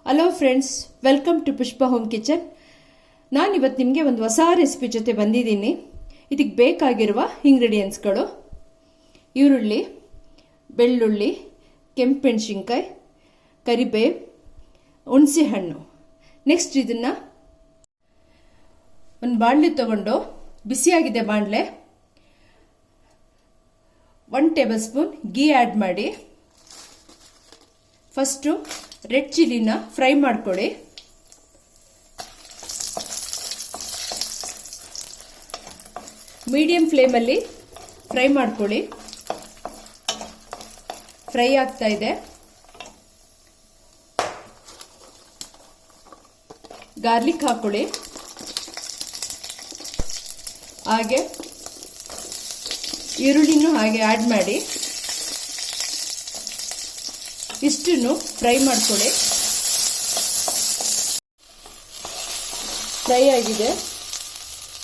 Hello friends, welcome to Pushpa home kitchen. ನಾನಿವತ್ತು ನಿಮಗೆ ಒಂದು ಹೊಸ ರೆಸಿಪಿ ಜೊತೆ ಬಂದಿದ್ದೀನಿ. ಇದಕ್ಕೆ ಬೇಕಾಗಿರುವ ಇಂಗ್ರೀಡಿಯೆಂಟ್ಸ್ಗಳು: ಈರುಳ್ಳಿ, ಬೆಳ್ಳುಳ್ಳಿ, ಕೆಂಪೆಣಸಿನ್ಕಾಯಿ, ಕರಿಬೇವು, ಹುಣಸೆ ಹಣ್ಣು. ನೆಕ್ಸ್ಟ್ ಇದನ್ನು ಒಂದು ಬಾಣಲೆ ತಗೊಂಡು, ಬಿಸಿಯಾಗಿದೆ ಬಾಣಲೆ, 1 ಟೇಬಲ್ ಸ್ಪೂನ್ ಗೀ ಆ್ಯಡ್ ಮಾಡಿ. ಫಸ್ಟು ರೆಡ್ ಚಿಲ್ಲಿನ ಫ್ರೈ ಮಾಡ್ಕೊಳ್ಳಿ. ಮೀಡಿಯಂ ಫ್ಲೇಮಲ್ಲಿ ಫ್ರೈ ಮಾಡ್ಕೊಳ್ಳಿ. ಫ್ರೈ ಆಗ್ತಾ ಇದೆ. ಗಾರ್ಲಿಕ್ ಹಾಕೊಳ್ಳಿ. ಹಾಗೆ ಈರುಳ್ಳಿನೂ ಹಾಗೆ ಆ್ಯಡ್ ಮಾಡಿ. ಇಷ್ಟನ್ನು ಫ್ರೈ ಮಾಡ್ಕೊಳ್ಳಿ. ಫ್ರೈ ಆಗಿದೆ.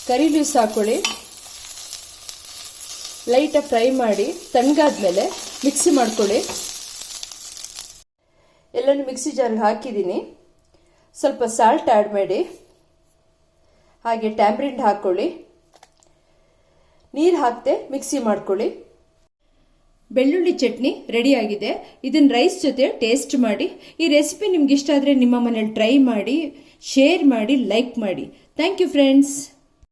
ಕರಿ ಲೀವ್ಸ್ ಹಾಕೊಳ್ಳಿ. ಲೈಟಾಗಿ ಫ್ರೈ ಮಾಡಿ ತಣ್ಣಗಾದ್ಮೇಲೆ ಮಿಕ್ಸಿ ಮಾಡ್ಕೊಳ್ಳಿ. ಎಲ್ಲನೂ ಮಿಕ್ಸಿ ಜಾರ್ಗೆ ಹಾಕಿದ್ದೀನಿ. ಸ್ವಲ್ಪ ಸಾಲ್ಟ್ ಆ್ಯಡ್ ಮಾಡಿ. ಹಾಗೆ ಟ್ಯಾಮ್ರಿನ್ ಹಾಕೊಳ್ಳಿ. ನೀರು ಹಾಕದೆ ಮಿಕ್ಸಿ ಮಾಡ್ಕೊಳ್ಳಿ. ಬೆಳ್ಳುಳ್ಳಿ ಚಟ್ನಿ ರೆಡಿಯಾಗಿದೆ. ಇದನ್ನು ರೈಸ್ ಜೊತೆ ಟೇಸ್ಟ್ ಮಾಡಿ. ಈ ರೆಸಿಪಿ ನಿಮ್ಗೆ ಇಷ್ಟ ಆದರೆ ನಿಮ್ಮ ಮನೇಲಿ ಟ್ರೈ ಮಾಡಿ, ಶೇರ್ ಮಾಡಿ, ಲೈಕ್ ಮಾಡಿ. Thank you friends.